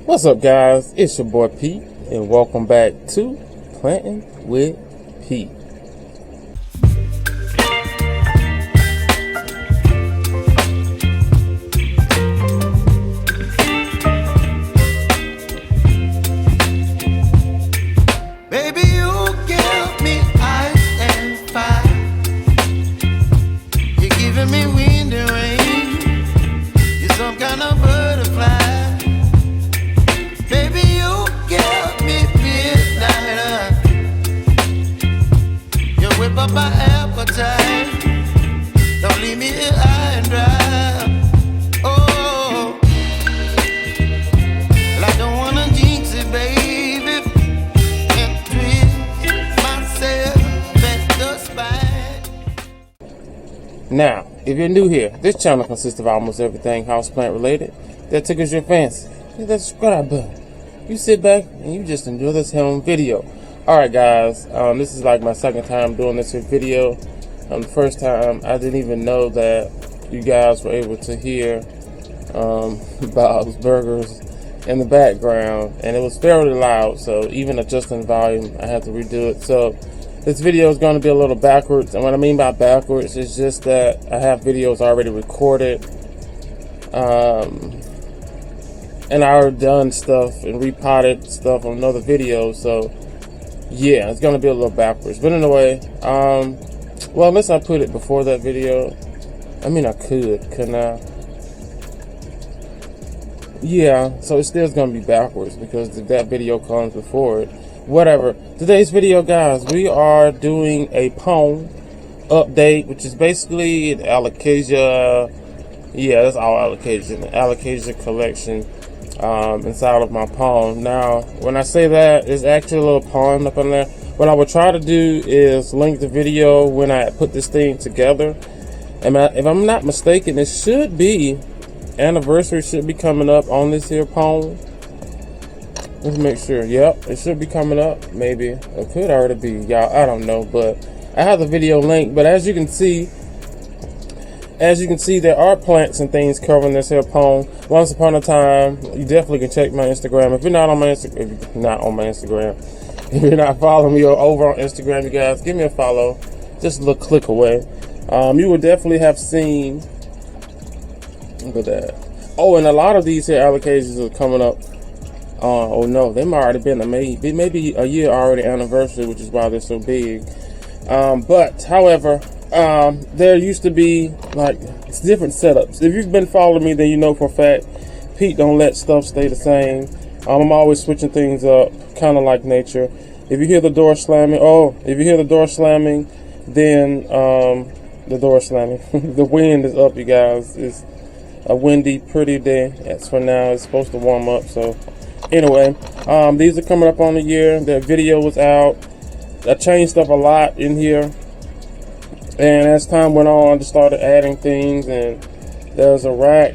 What's up, guys? It's your boy Pete, and welcome back to Planting with Pete. Baby, you give me ice and fire. You're giving me wind and rain. You're some kind of butterfly. Baby, you give me midnight. You whip up my appetite. Don't leave me here high and dry. Oh, well, I don't wanna jinx it, baby, and twist myself at the spine. Now, if you're new here, this channel consists of almost everything houseplant related that tickles your fancy. Hit that subscribe button. You sit back and you just enjoy this home video. Alright, guys, this is like my second time doing this video. The first time I didn't even know that you guys were able to hear Bob's Burgers in the background, and it was fairly loud, so even adjusting volume I had to redo it. So this video is going to be a little backwards, and what I mean by backwards is just that I have videos already recorded, and I already done stuff and repotted stuff on another video, so yeah, it's gonna be a little backwards. But anyway, well, unless I put it before that video, I mean I couldn't I? Yeah, so it still's gonna be backwards because if that video comes before it, whatever. Today's video, guys, we are doing a pone update, which is basically an Alocasia, yeah, that's all Alocasia, the Alocasia Collection. Inside of my pond. Now, when I say that, it's actually a little pond up in there. What I would try to do is link the video when I put this thing together. And if I'm not mistaken, it should be, anniversary should be coming up on this here pond. Let's make sure. Yep, it should be coming up. Maybe it could already be, y'all, I don't know, but I have the video link. But as you can see, there are plants and things covering this here pond. Once upon a time, you definitely can check my Instagram. If you're not on my Instagram, if you're not following me over on Instagram, you guys, give me a follow. Just a little click away. You would definitely have seen, look at that. Oh, and a lot of these here allocations are coming up. Oh no, they might already been maybe a year already anniversary, which is why they're so big. But however, there used to be like different setups. If you've been following me, then you know for a fact Pete don't let stuff stay the same. I'm always switching things up, kind of like nature. If you hear the door slamming, then the door slamming. The wind is up, you guys. It's a windy, pretty day. As for now, it's supposed to warm up. So anyway, these are coming up on the year. That video was out. I changed stuff a lot in here. And as time went on, I just started adding things, and there's a rack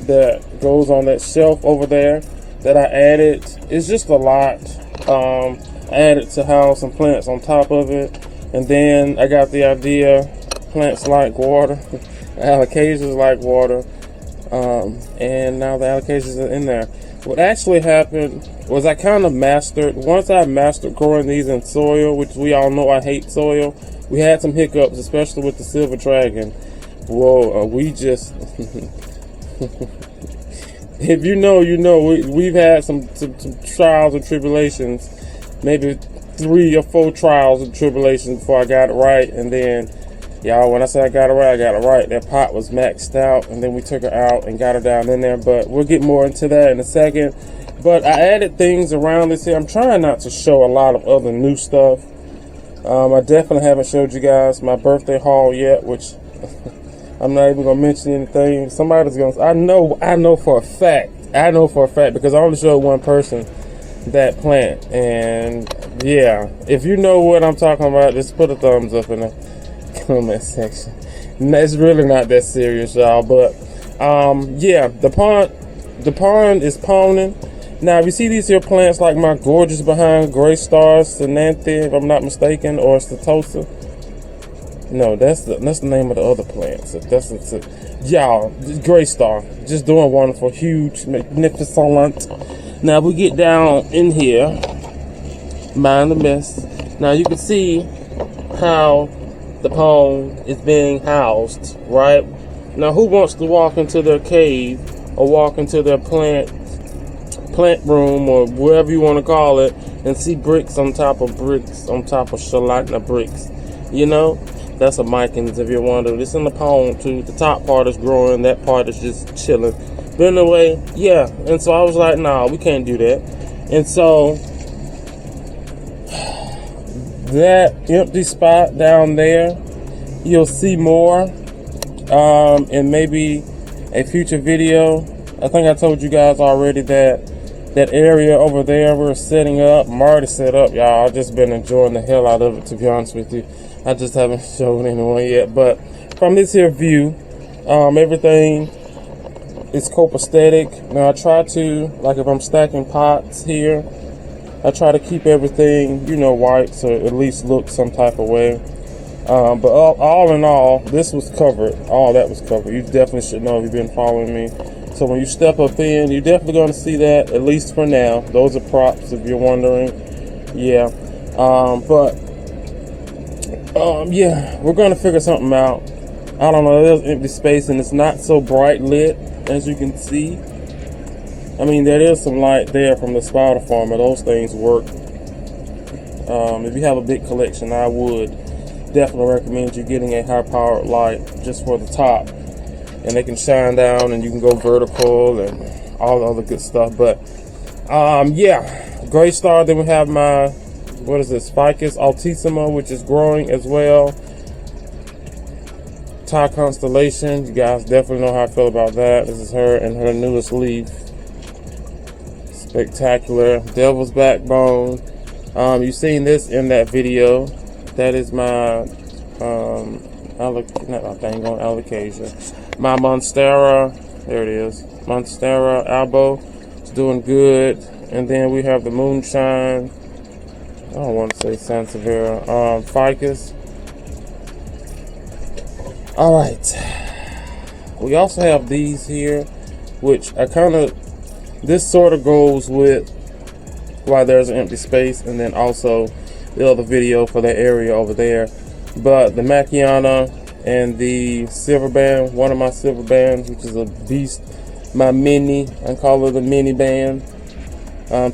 that goes on that shelf over there that I added. It's just a lot. I added to house some plants on top of it, and then I got the idea, plants like water, alocasias like water, and now the alocasias are in there. What actually happened was I kind of once I mastered growing these in soil, which we all know I hate soil. We had some hiccups, especially with the silver dragon. Whoa, we just, if you know, you know, we've had some trials and tribulations, maybe 3 or 4 trials and tribulations before I got it right. And then, y'all, when I say I got it right, that pot was maxed out, and then we took her out and got her down in there. But we'll get more into that in a second. But I added things around this here. I'm trying not to show a lot of other new stuff. I definitely haven't showed you guys my birthday haul yet, which I'm not even gonna mention anything. Somebody's gonna. I know for a fact because I only showed one person that plant, and yeah, if you know what I'm talking about, just put a thumbs up in the comment section. It's really not that serious, y'all. But yeah, the pond is pawning. Now, if you see these here plants like my gorgeous behind GrowStar T5, if I'm not mistaken, or Satosa. No, that's the name of the other plants. Y'all, GrowStar, just doing wonderful, huge, magnificent. Now we get down in here, mind the mess. Now you can see how the pond is being housed, right? Now who wants to walk into their cave or walk into their plant room or wherever you want to call it and see bricks on top of shalagna bricks? You know, that's a Mikins if you're wondering. It's in the pond too. The top part is growing, that part is just chilling. But anyway, yeah. And so I was like, nah, we can't do that. And so that empty spot down there, you'll see more in maybe a future video. I think I told you guys already that area over there we're setting up. I'm already set up, y'all. I've just been enjoying the hell out of it, to be honest with you. I just haven't shown anyone yet. But from this here view, everything is copacetic. Now I try to, like if I'm stacking pots here, I try to keep everything, you know, white, so it at least looks some type of way. But all in all, this was covered. All that was covered. You definitely should know if you've been following me. So when you step up in, you're definitely going to see that, at least for now. Those are props, if you're wondering. Yeah. Yeah, we're going to figure something out. I don't know, there's empty space, and it's not so bright lit, as you can see. I mean, there is some light there from the spider farmer. Those things work. If you have a big collection, I would definitely recommend you getting a high-powered light just for the top. And they can shine down, and you can go vertical and all the other good stuff. But, yeah, GrowStar. Then we have my, what is this, Ficus altissima, which is growing as well. Thai constellation. You guys definitely know how I feel about that. This is her and her newest leaf. Spectacular. Devil's backbone. You've seen this in that video. That is my Alocasia. My Monstera, there it is. Monstera albo. It's doing good. And then we have the moonshine. I don't want to say Sansevieria. Ficus. Alright. We also have these here, which I this sort of goes with why there's an empty space, and then also the other video for that area over there. But the Machiana and the silver band, one of my silver bands, which is a beast, my mini, I call her the mini band,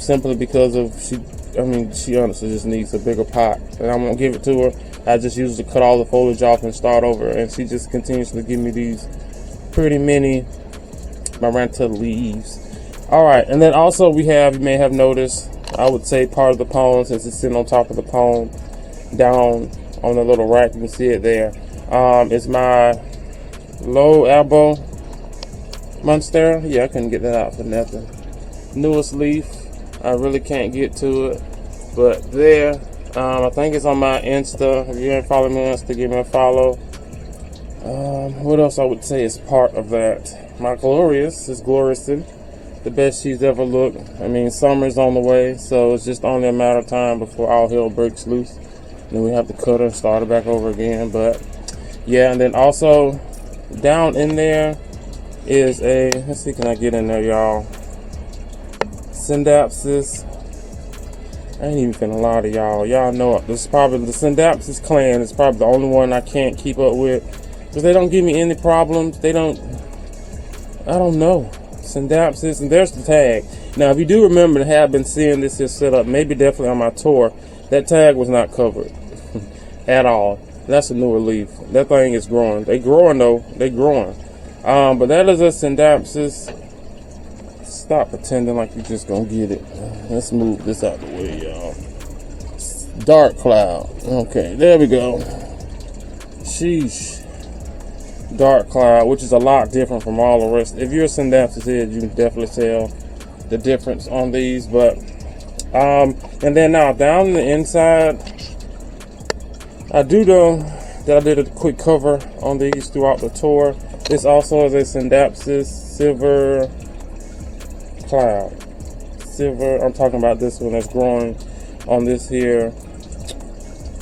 simply because of she honestly just needs a bigger pot, and I won't give it to her. I just usually cut all the foliage off and start over, and she just continues to give me these pretty mini Maranta leaves. Alright, and then also we have, you may have noticed, I would say part of the pond, since it's sitting on top of the pond, down on the little rack, you can see it there. It's my low elbow Monstera. Yeah, I couldn't get that out for nothing. Newest leaf, I really can't get to it, but there. I think it's on my Insta. If you ain't following me on Insta, give me a follow. What else I would say is part of that? My Glorious is Gloriously the best she's ever looked. I mean, summer's on the way, so it's just only a matter of time before all hell breaks loose. Then we have to cut her and start her back over again. But yeah, and then also down in there is a, let's see, can I get in there, y'all? Syndapsis. I ain't even finna lie to y'all. Y'all know it. This is probably the Syndapsis clan. It's probably the only one I can't keep up with, because they don't give me any problems. They don't, I don't know. Syndapsis, and there's the tag. Now, if you do remember to have been seeing this here set up, maybe definitely on my tour, that tag was not covered at all. That's a newer leaf. That thing is growing. They growing though. They growing. But that is a Syndapsis. Stop pretending like you're just gonna get it. Let's move this out the way, y'all. Dark cloud. Okay, there we go. Sheesh. Dark cloud, which is a lot different from all the rest. If you're a Syndapsis head, you can definitely tell the difference on these. But and then now down the inside, I do know that I did a quick cover on these throughout the tour. This also is a Syndapsis silver cloud. Silver, I'm talking about this one that's growing on this here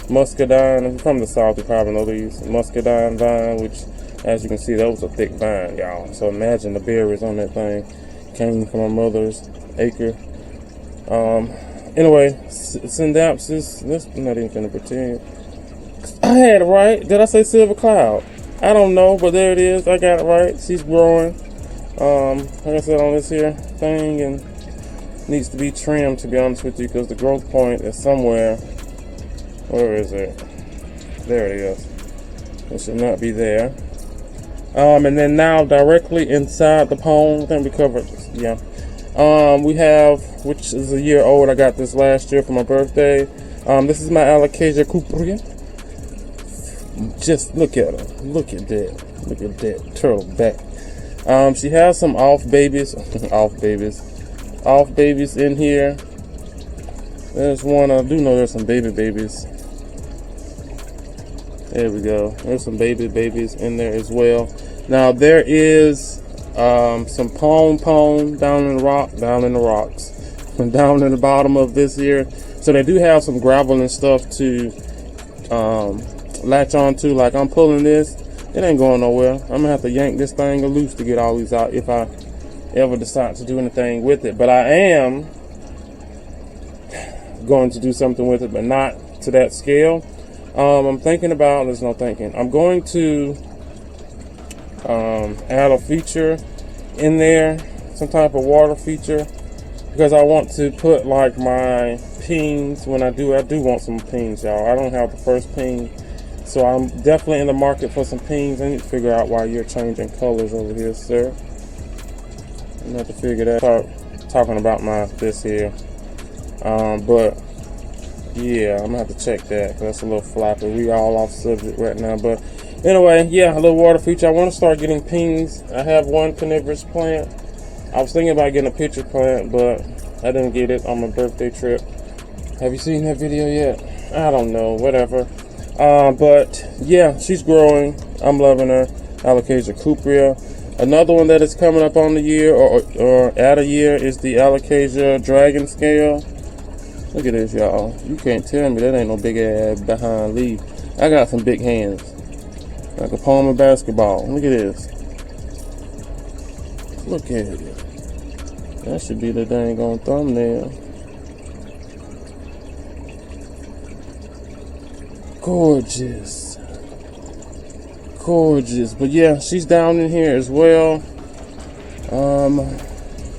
muscadine. If you're from the south, you probably know these. Muscadine vine, which, as you can see, that was a thick vine, y'all. So imagine the berries on that thing. Came from my mother's acre Anyway, Synapsis. This I'm not even gonna pretend. I had it right. Did I say Silver Cloud? I don't know, but there it is. I got it right. She's growing. Like I said, on this here thing, and needs to be trimmed, to be honest with you, because the growth point is somewhere. Where is it? There it is. It should not be there. And then now directly inside the pond, I think we covered this. Yeah. We have, which is a year old. I got this last year for my birthday. This is my Alocasia Collection. Just look at her. Look at that. Look at that turtle back. She has some off babies in here. There's one. I do know there's some babies. There we go. There's some babies in there as well. Now there is some pone down in the rocks, down in the bottom of this here. So they do have some gravel and stuff to latch onto. Like I'm pulling this, it ain't going nowhere. I'm gonna have to yank this thing loose to get all these out if I ever decide to do anything with it. But I am going to do something with it, but not to that scale. I'm thinking about, there's no thinking, I'm going to add a feature in there, some type of water feature, because I want to put like my pings. When I do want some pings, y'all. I don't have the first ping, so I'm definitely in the market for some pings. I need to figure out why you're changing colors over here, sir. I'm gonna have to figure that out. Talking about this here, but yeah, I'm gonna have to check that. That's a little floppy. We all off subject right now, but anyway, yeah, a little water feature. I want to start getting pings. I have one carnivorous plant. I was thinking about getting a pitcher plant, but I didn't get it on my birthday trip. Have you seen that video yet? I don't know, whatever. But yeah, she's growing. I'm loving her. Alocasia Collection. Another one that is coming up on the year or at a year is the Alocasia Dragon Scale. Look at this, y'all. You can't tell me that ain't no big ass behind leaf. I got some big hands, like a palm of basketball. Look at this. Look at it. That should be the dang on thumbnail. Gorgeous. Gorgeous. But yeah, she's down in here as well.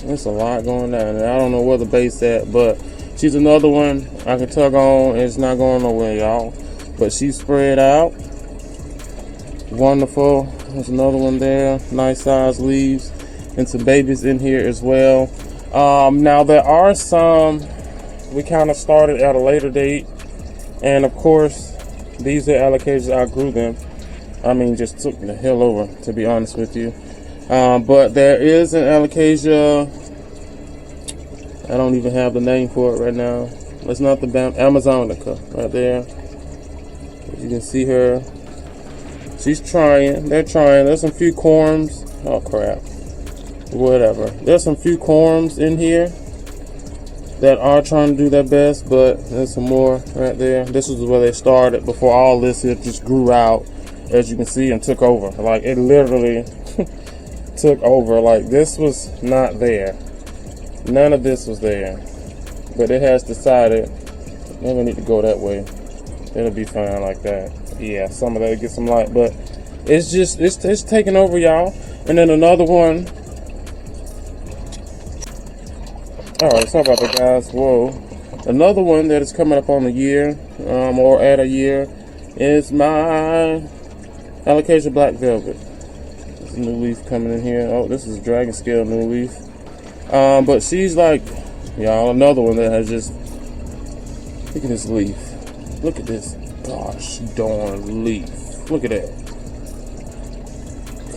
There's a lot going down there. I don't know where the base at, but she's another one I can tug on, and it's not going nowhere, y'all. But she's spread out. Wonderful. There's another one there. Nice size leaves. And some babies in here as well. Now there are some we kind of started at a later date. And of course, these are Alocasias. I grew them. I mean, just took the hell over, to be honest with you. But there is an Alocasia. I don't even have the name for it right now. It's not the Amazonica right there. As you can see her. She's trying. They're trying. There's some few corms. Oh crap. Whatever. There's some few corms in here that are trying to do their best, but there's some more right there. This is where they started before all this here just grew out, as you can see, and took over. Like it literally took over. Like this was not there. None of this was there, but it has decided. Maybe I need to go that way. It'll be fine like that. Yeah, some of that get some light, but it's just it's taking over, y'all. And then another one. All right, sorry about that, guys. Whoa, another one that is coming up on the year, or at a year, is my Alocasia Black Velvet. There's a new leaf coming in here. Oh, this is Dragon Scale new leaf. But she's like, y'all, another one that has just, look at this leaf. Look at this gosh darn leaf. Look at that.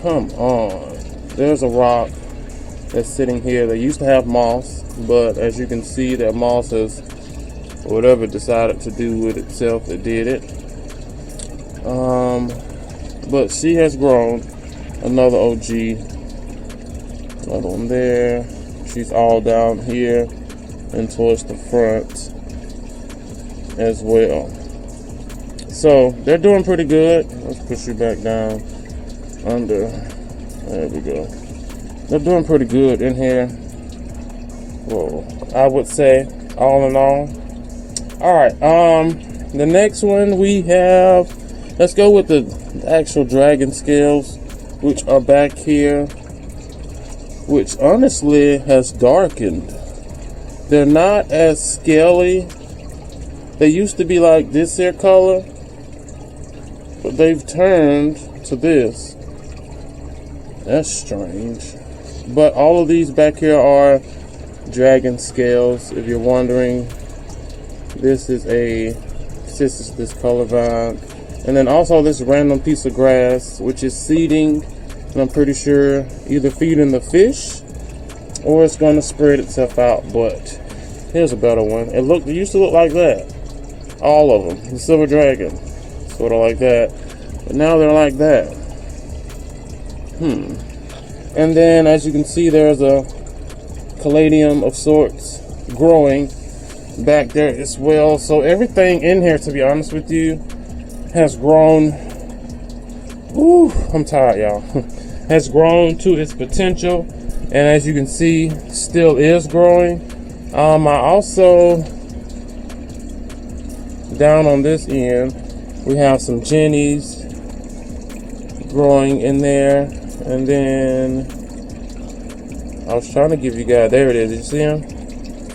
Come on. There's a rock that's sitting here. They used to have moss, but as you can see, that moss has, whatever it decided to do with itself, it did it. But she has grown. Another OG. Another one there. She's all down here and towards the front as well. So they're doing pretty good. Let's push you back down under. There we go. They're doing pretty good in here. Whoa, I would say, all in all. All right, the next one we have, let's go with the actual dragon scales, which are back here, which honestly has darkened. They're not as scaly. They used to be like this here color, but they've turned to this. That's strange. But all of these back here are dragon scales, if you're wondering. This is this color vine. And then also this random piece of grass, which is seeding, and I'm pretty sure either feeding the fish or it's going to spread itself out. But here's a better one. It used to look like that. All of them. The silver dragon, sort of like that. But now they're like that. And then, as you can see, there's a caladium of sorts growing back there as well. So everything in here, to be honest with you, has grown. Ooh, I'm tired, y'all. Has grown to its potential, and as you can see, still is growing. I also, down on this end, we have some jennies growing in there. And then I was trying to give you guys, there it is, did you see them?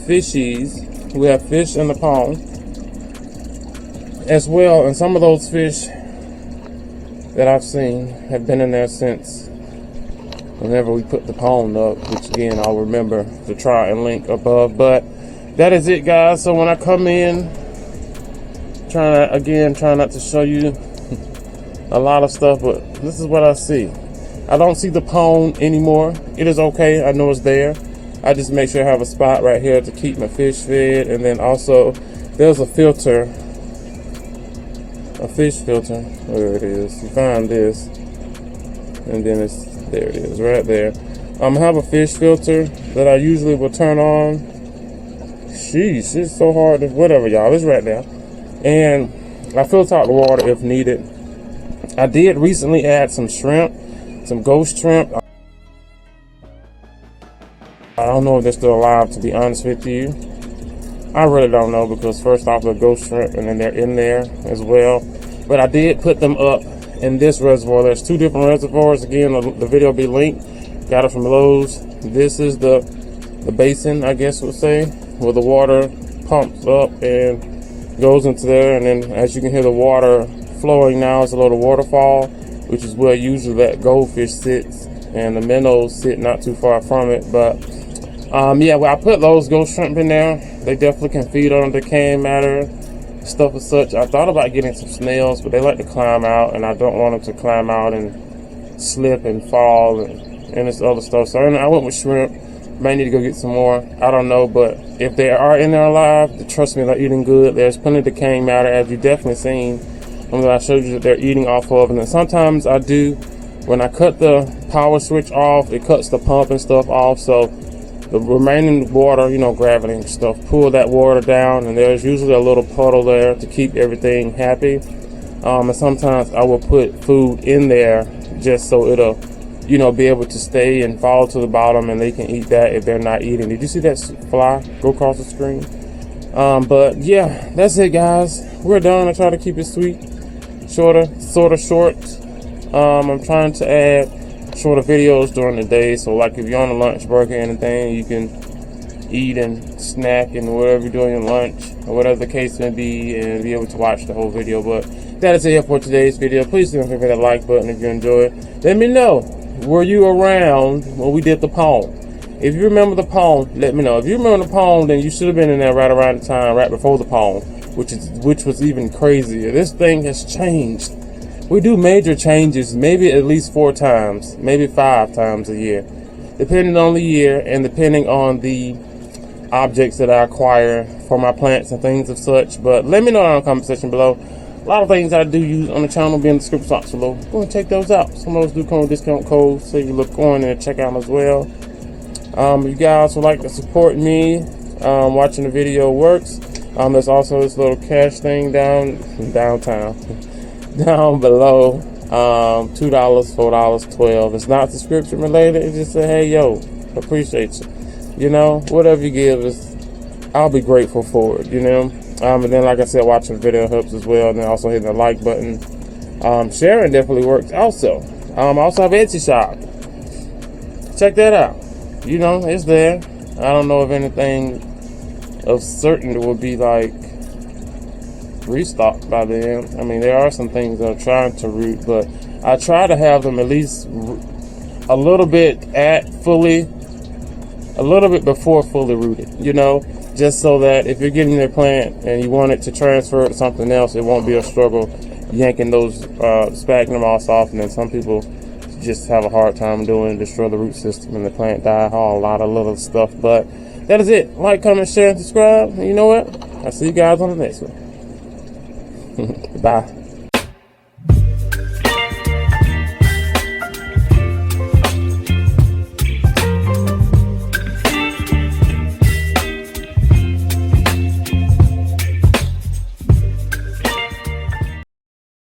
Fishies. We have fish in the pond as well, and some of those fish that I've seen have been in there since whenever we put the pond up, which again I'll remember to try and link above. But that is it, guys. So when I come in, try not to show you a lot of stuff, but this is what I see. I don't see the pond anymore. It is okay, I know it's there. I just make sure I have a spot right here to keep my fish fed. And then also there's a filter, a fish filter. There it is. You find this, and then there it is right there. I have a fish filter that I usually will turn on. Sheesh, it's so hard to, whatever, y'all, it's right there. And I filter out the water if needed. I did recently add some shrimp, some ghost shrimp. I don't know if they're still alive, to be honest with you. I really don't know, because first off, they're ghost shrimp, and then they're in there as well. But I did put them up in this reservoir. There's two different reservoirs. Again, the video will be linked. Got it from Lowe's. This is the basin, I guess we'll say, where the water pumps up and goes into there. And then as you can hear the water flowing now, it's a little waterfall, which is where usually that goldfish sits, and the minnows sit not too far from it. But yeah, well, I put those ghost shrimp in there. They definitely can feed on decaying matter, stuff as such. I thought about getting some snails, but they like to climb out, and I don't want them to climb out and slip and fall and this other stuff. So I went with shrimp. May need to go get some more. I don't know, but if they are in there alive, trust me, they're eating good. There's plenty of decaying matter, as you've definitely seen. I showed you that they're eating off of. And then sometimes I do, when I cut the power switch off, it cuts the pump and stuff off. So the remaining water, you know, gravity and stuff, pull that water down, and there's usually a little puddle there to keep everything happy. And sometimes I will put food in there just so it'll, you know, be able to stay and fall to the bottom, and they can eat that if they're not eating. Did you see that fly go across the screen? But yeah, that's it, guys. We're done. I try to keep it sweet, shorter, sort of short. I'm trying to add shorter videos during the day, so like if you're on a lunch break or anything, you can eat and snack and whatever you're doing in lunch or whatever the case may be, and be able to watch the whole video. But that is it for today's video. Please don't forget that like button if you enjoy it. Let me know, were you around when we did the pond? If you remember the pond, let me know. If you remember the pond, then you should have been in there right around the time, right before the pond, which was even crazier. This thing has changed. We do major changes, maybe at least 4 times, maybe 5 times a year, depending on the year and depending on the objects that I acquire for my plants and things of such. But let me know in the comment section below. A lot of things I do use on the channel will be in the description box below. Go and check those out. Some of those do come with discount codes, so you look on and check out as well. You guys would like to support me watching the video works. There's also this little cash thing downtown down below. $2, $4, $12. It's not subscription related. It's just say, hey, yo, appreciate you. You know, whatever you give is I'll be grateful for it, you know. And then, like I said, watching the video helps as well, and then also hitting the like button. Sharing definitely works also. I also have an Etsy shop. Check that out. You know, it's there. I don't know if anything of certain will be like restocked by then. I mean, there are some things that are trying to root, but I try to have them at least a little bit before fully rooted, you know, just so that if you're getting their plant and you want it to transfer to something else, it won't be a struggle yanking those sphagnum moss off. And then some people just have a hard time doing, destroy the root system and the plant die, all a lot of little stuff. But that is it. Like, comment, share, and subscribe. And you know what? I'll see you guys on the next one. Bye.